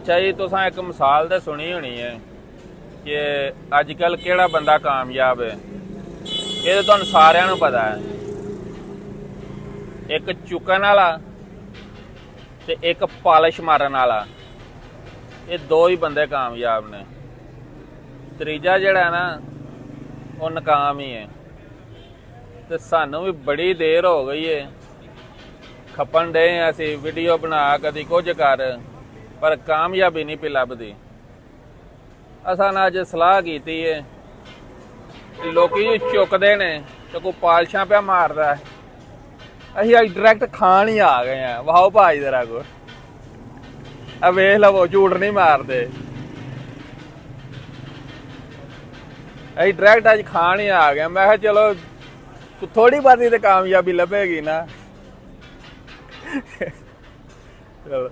अच्छा जी, तुसां एक मिसाल तो सुनी होनी है कि अजकल केड़ा बंदा कामयाब है। ये तो तुहानू सारिਆਂ ਨੂੰ पता है। एक चुकन वाला ते एक पालिश मारन वाला, ये दो ही बंदे कामयाब ने। तीजा जिहड़ा है ना वो नाकाम ही है। तो सानू भी बड़ी देर हो गई है, खपन डे असी वीडियो बना कदी कुछ कर, पर कामयाबी नहीं पी लभदी। असां ने अज सलाह की है, लोकी जो चुकते ने तो कोई पालिशां पिया मारदा है, असीं अज डायरैक्ट खान ही आ गए हैं। वाहो भाई जरा को वेख लवो, झूठ नहीं मारते। असीं डायरैक्ट अज खान ही आ गए। मैं चलो थोड़ी बारी तो कामयाबी लभेगी ना। चलो।